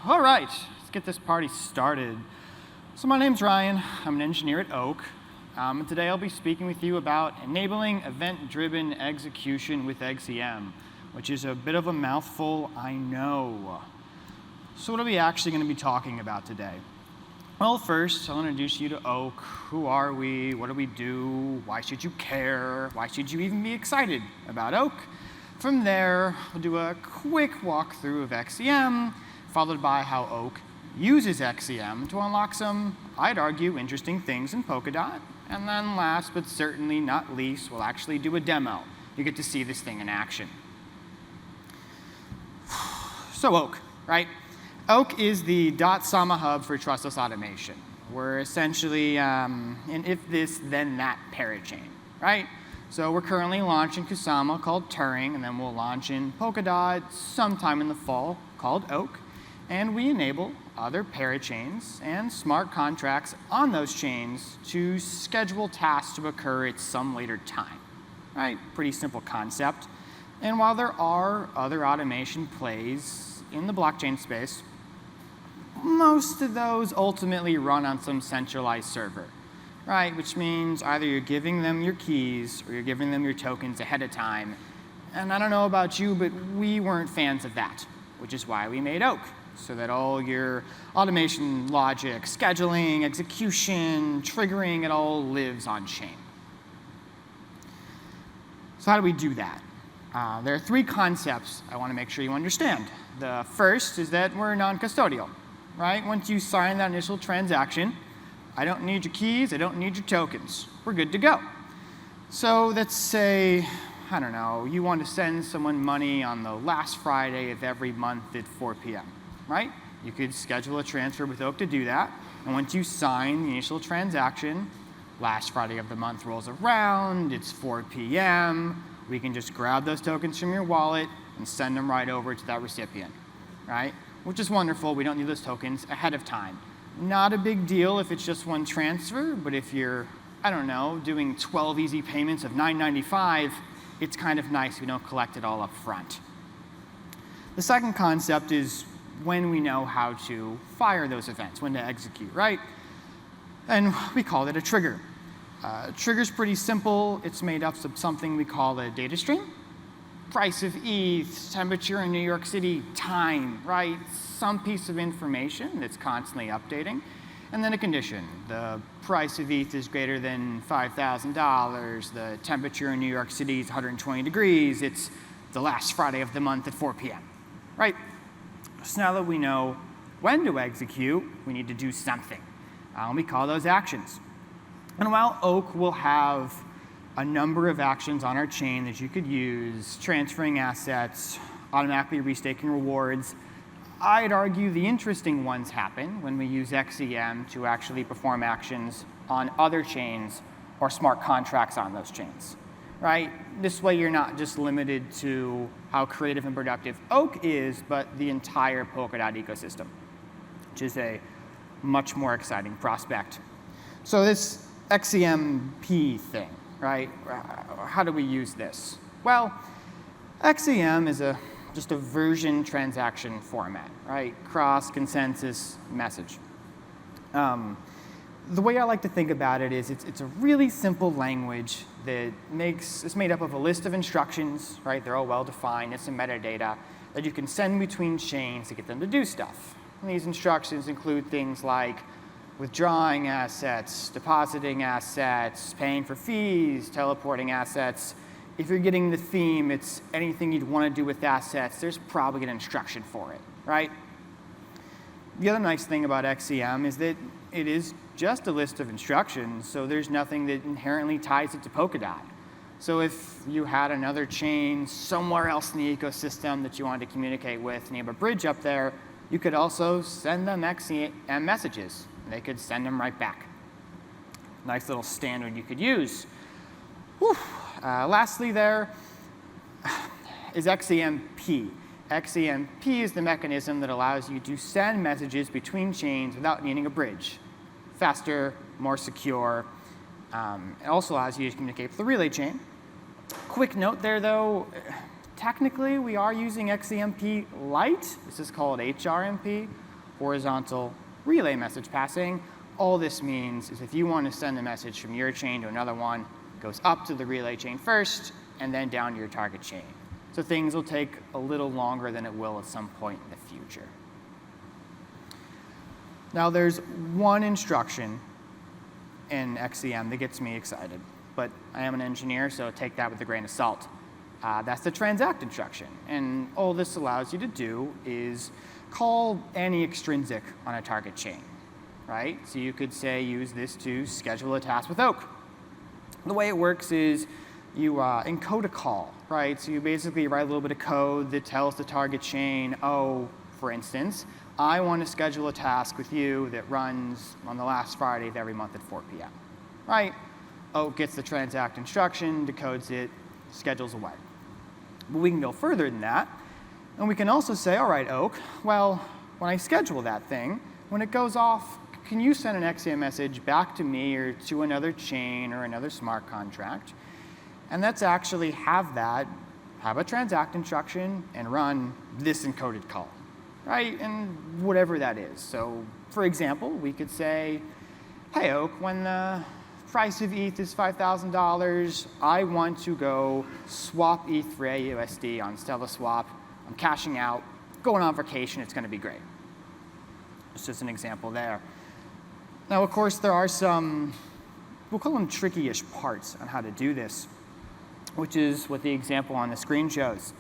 All right, let's get this party started. So my name's Ryan. I'm an engineer at Oak. And today I'll be speaking with you about enabling event-driven execution with XCM, which is a bit of a mouthful, I know. So what are we actually going to be talking about today? Well, first, I'll introduce you to Oak. Who are we? What do we do? Why should you care? Why should you even be excited about Oak? From there, we'll do a quick walkthrough of XCM, followed by how Oak uses XCM to unlock some, I'd argue, interesting things in Polkadot. And then last but certainly not least, we'll actually do a demo. You get to see this thing in action. So Oak, right? Oak is the .sama hub for trustless automation. We're essentially an if this, then that parachain, right? So we're currently launching Kusama called Turing, and then we'll launch in Polkadot sometime in the fall called Oak. And we enable other parachains and smart contracts on those chains to schedule tasks to occur at some later time, right? Pretty simple concept. And while there are other automation plays in the blockchain space, most of those ultimately run on some centralized server, right? Which means either you're giving them your keys or you're giving them your tokens ahead of time. And I don't know about you, but we weren't fans of that, which is why we made Oak, so that all your automation logic, scheduling, execution, triggering, it all lives on chain. So how do we do that? There are three concepts I want to make sure you understand. The first is that we're non-custodial, right? Once you sign that initial transaction, I don't need your keys, I don't need your tokens. We're good to go. So let's say, I don't know, you want to send someone money on the last Friday of every month at 4 p.m., right? You could schedule a transfer with Oak to do that. And once you sign the initial transaction, last Friday of the month rolls around, it's 4 p.m., we can just grab those tokens from your wallet and send them right over to that recipient, right? Which is wonderful. We don't need those tokens ahead of time. Not a big deal if it's just one transfer, but if you're, I don't know, doing 12 easy payments of $9.95, it's kind of nice we don't collect it all up front. The second concept is when we know how to fire those events, when to execute, right? And we call it a trigger. Trigger's pretty simple. It's made up of something we call a data stream. Price of ETH, temperature in New York City, time, right? Some piece of information that's constantly updating. And then a condition. The price of ETH is greater than $5,000. The temperature in New York City is 120 degrees. It's the last Friday of the month at 4 p.m., right? So now that we know when to execute, we need to do something. We call those actions. And while Oak will have a number of actions on our chain that you could use, transferring assets, automatically restaking rewards, I'd argue the interesting ones happen when we use XCM to actually perform actions on other chains or smart contracts on those chains, right? This way you're not just limited to how creative and productive Oak is, but the entire Polkadot ecosystem, which is a much more exciting prospect. So this XCMP thing, right? How do we use this? Well, XCM is just a version transaction format, right? Cross consensus message. The way I like to think about it is it's a really simple language that is made up of a list of instructions, right? They're all well defined. It's some metadata that you can send between chains to get them to do stuff. And these instructions include things like withdrawing assets, depositing assets, paying for fees, teleporting assets. If you're getting the theme, it's anything you'd want to do with assets, there's probably an instruction for it, right? The other nice thing about XCM is that it is just a list of instructions, so there's nothing that inherently ties it to Polkadot. So if you had another chain somewhere else in the ecosystem that you wanted to communicate with and you have a bridge up there, you could also send them XCM messages. They could send them right back. Nice little standard you could use. Lastly there is XCMP. XCMP is the mechanism that allows you to send messages between chains without needing a bridge. Faster, more secure. It also allows you to communicate with the relay chain. Quick note there, though. Technically, we are using XCMP Lite. This is called HRMP. horizontal relay message passing. All this means is if you want to send a message from your chain to another one, it goes up to the relay chain first, and then down to your target chain. So things will take a little longer than it will at some point in the future. Now there's one instruction in XCM that gets me excited, but I am an engineer, so take that with a grain of salt. That's the transact instruction, and all this allows you to do is call any extrinsic on a target chain, right? So you could say use this to schedule a task with Oak. The way it works is you encode a call, right? So you basically write a little bit of code that tells the target chain, oh, for instance, I want to schedule a task with you that runs on the last Friday of every month at 4 p.m., right? Oak gets the transact instruction, decodes it, schedules away. But we can go further than that, and we can also say, all right, Oak, well, when I schedule that thing, when it goes off, can you send an XCM message back to me or to another chain or another smart contract? And let's actually have a transact instruction and run this encoded call, right? And whatever that is. So for example, we could say, hey, Oak, when the price of ETH is $5,000, I want to go swap ETH for AUSD on Stella Swap. I'm cashing out, going on vacation, it's going to be great. It's just an example there. Now, of course, there are some, we'll call them tricky-ish parts on how to do this, which is what the example on the screen shows.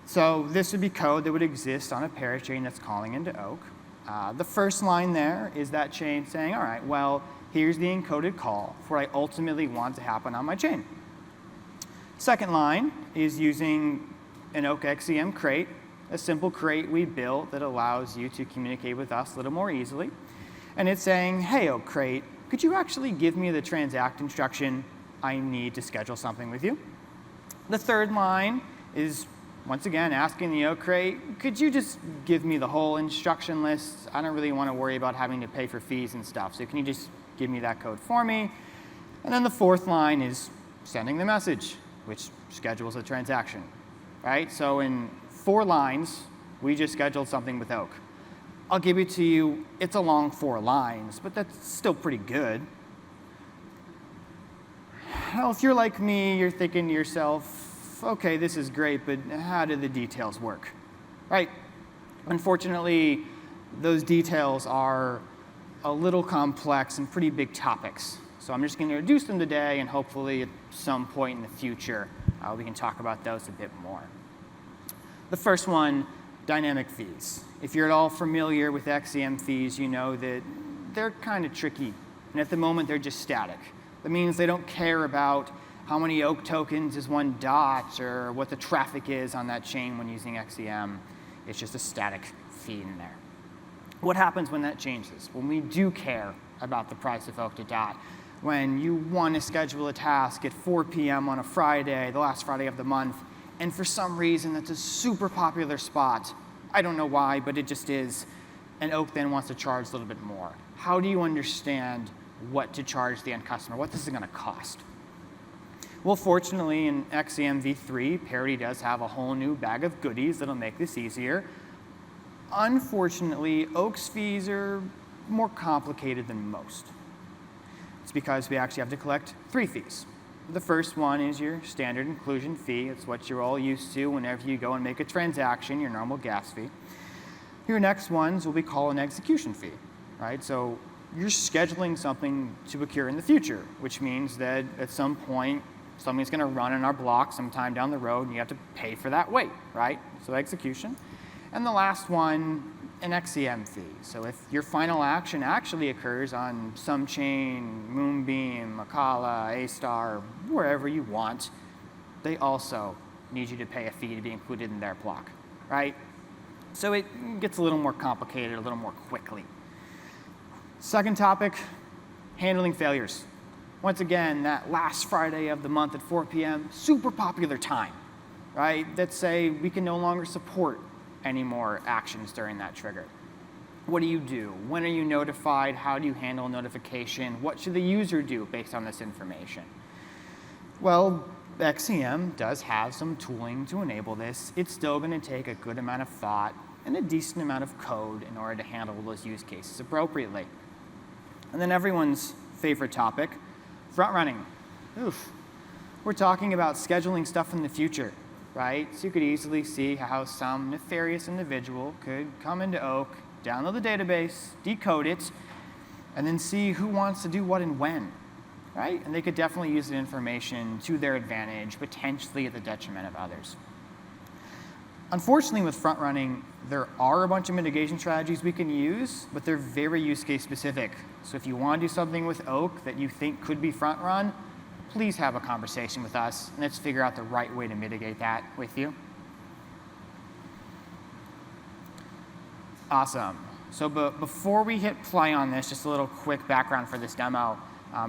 So this would be code that would exist on a parachain that's calling into Oak. The first line there is that chain saying, all right, well, here's the encoded call for what I ultimately want to happen on my chain. Second line is using an Oak XCM crate, a simple crate we built that allows you to communicate with us a little more easily. And it's saying, hey, Oak crate, could you actually give me the transact instruction I need to schedule something with you? The third line is, once again, asking the Oak crate, could you just give me the whole instruction list? I don't really want to worry about having to pay for fees and stuff, so can you just give me that code for me? And then the fourth line is sending the message, which schedules a transaction, right? So in 4 lines, we just scheduled something with Oak. I'll give it to you, it's a long 4 lines, but that's still pretty good. Now, if you're like me, you're thinking to yourself, okay, this is great, but how do the details work, right? Unfortunately, those details are a little complex and pretty big topics. So I'm just going to introduce them today, and hopefully at some point in the future, we can talk about those a bit more. The first one, dynamic fees. If you're at all familiar with XCM fees, you know that they're kind of tricky. And at the moment, they're just static. That means they don't care about how many Oak tokens is one dot or what the traffic is on that chain when using XCM. It's just a static fee in there. What happens when that changes? When we do care about the price of Oak to dot, when you want to schedule a task at 4 p.m. on a Friday, the last Friday of the month, and for some reason that's a super popular spot, I don't know why, but it just is, and Oak then wants to charge a little bit more. How do you understand what to charge the end customer? What this is going to cost? Well, fortunately, in XCM v3, Parity does have a whole new bag of goodies that'll make this easier. Unfortunately, Oak's fees are more complicated than most. It's because we actually have to collect 3 fees. The first one is your standard inclusion fee. It's what you're all used to whenever you go and make a transaction, your normal gas fee. Your next ones will be called an execution fee, right? So you're scheduling something to occur in the future, which means that at some point, something's going to run in our block sometime down the road, and you have to pay for that wait, right? So execution. And the last one, an XCM fee. So if your final action actually occurs on some chain, Moonbeam, Akala, A-Star, wherever you want, they also need you to pay a fee to be included in their block, right? So it gets a little more complicated a little more quickly. Second topic, handling failures. Once again, that last Friday of the month at 4 p.m., super popular time, right? Let's say we can no longer support any more actions during that trigger. What do you do? When are you notified? How do you handle notification? What should the user do based on this information? Well, XCM does have some tooling to enable this. It's still going to take a good amount of thought, and a decent amount of code in order to handle those use cases appropriately. And then everyone's favorite topic, front running. Oof. We're talking about scheduling stuff in the future, right? So you could easily see how some nefarious individual could come into Oak, download the database, decode it, and then see who wants to do what and when, right? And they could definitely use the information to their advantage, potentially at the detriment of others. Unfortunately, with front running, there are a bunch of mitigation strategies we can use, but they're very use case specific. So if you want to do something with Oak that you think could be front run, please have a conversation with us, and let's figure out the right way to mitigate that with you. Awesome. So before we hit play on this, just a little quick background for this demo.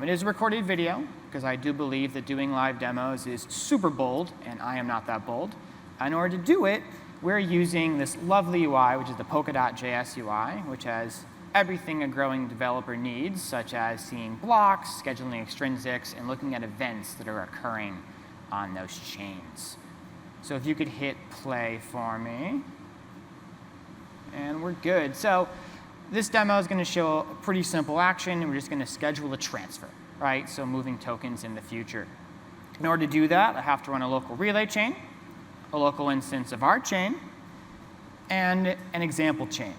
It is a recorded video, because I do believe that doing live demos is super bold, and I am not that bold. In order to do it, we're using this lovely UI, which is the Polkadot.js UI, which has everything a growing developer needs, such as seeing blocks, scheduling extrinsics, and looking at events that are occurring on those chains. So if you could hit play for me. And we're good. So this demo is going to show a pretty simple action, and we're just going to schedule a transfer, right? So moving tokens in the future. In order to do that, I have to run a local relay chain, a local instance of our chain, and an example chain.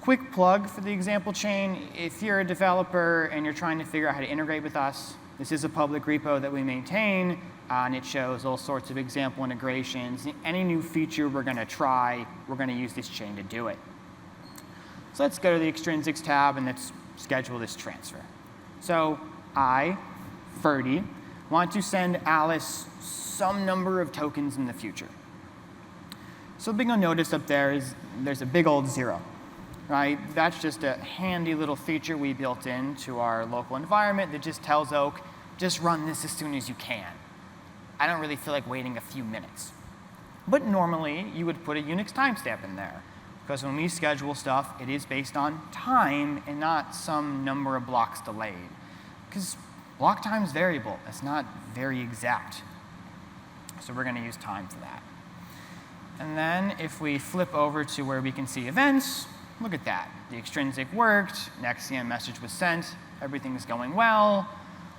Quick plug for the example chain. If you're a developer and you're trying to figure out how to integrate with us, this is a public repo that we maintain, and it shows all sorts of example integrations. Any new feature we're going to try, we're going to use this chain to do it. So let's go to the extrinsics tab, and let's schedule this transfer. So I, Ferdy, want to send Alice some number of tokens in the future. So the thing you'll notice up there is there's a big old 0. Right? That's just a handy little feature we built into our local environment that just tells Oak, just run this as soon as you can. I don't really feel like waiting a few minutes. But normally, you would put a Unix timestamp in there, because when we schedule stuff, it is based on time and not some number of blocks delayed. Because block time is variable. It's not very exact. So we're going to use time for that. And then if we flip over to where we can see events, look at that. The extrinsic worked, an XCM message was sent, everything's going well.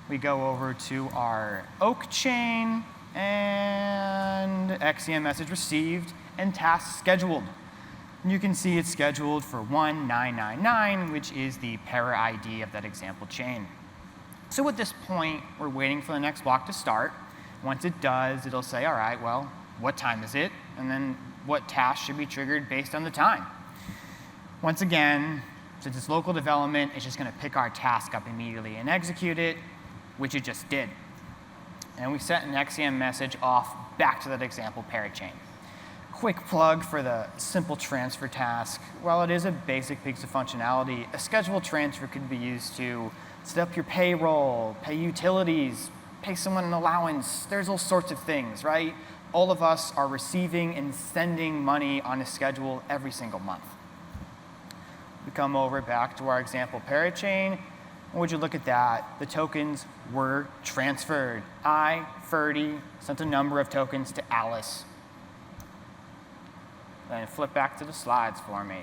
We go over to our Oak chain, and XCM message received, and task scheduled. And you can see it's scheduled for 1999, which is the para ID of that example chain. So at this point, we're waiting for the next block to start. Once it does, it'll say, all right, well, what time is it? And then what task should be triggered based on the time. Once again, since it's local development, it's just going to pick our task up immediately and execute it, which it just did. And we sent an XCM message off back to that example parent chain. Quick plug for the simple transfer task. While it is a basic piece of functionality, a scheduled transfer could be used to set up your payroll, pay utilities, pay someone an allowance. There's all sorts of things, right? All of us are receiving and sending money on a schedule every single month. We come over back to our example parent chain, and would you look at that? The tokens were transferred. I, Ferdy, sent a number of tokens to Alice. Then flip back to the slides for me.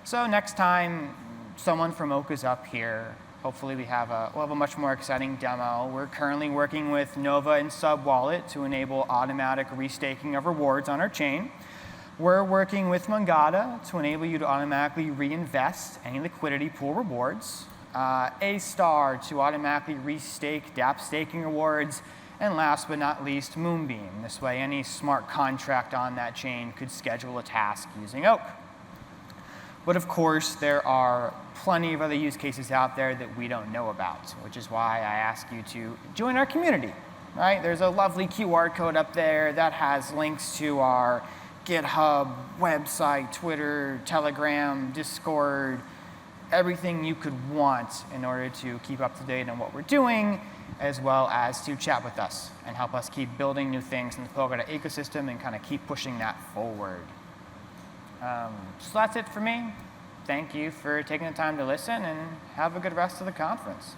So next time someone from Oak is up here, hopefully we'll have a much more exciting demo. We're currently working with Nova and Subwallet to enable automatic restaking of rewards on our chain. We're working with Mangata to enable you to automatically reinvest any liquidity pool rewards, A-Star to automatically restake dApp staking rewards, and last but not least, Moonbeam. This way, any smart contract on that chain could schedule a task using Oak. But of course, there are plenty of other use cases out there that we don't know about, which is why I ask you to join our community. Right? There's a lovely QR code up there that has links to our GitHub, website, Twitter, Telegram, Discord, everything you could want in order to keep up to date on what we're doing, as well as to chat with us and help us keep building new things in the Polkadot ecosystem and kind of keep pushing that forward. So that's it for me. Thank you for taking the time to listen, and have a good rest of the conference.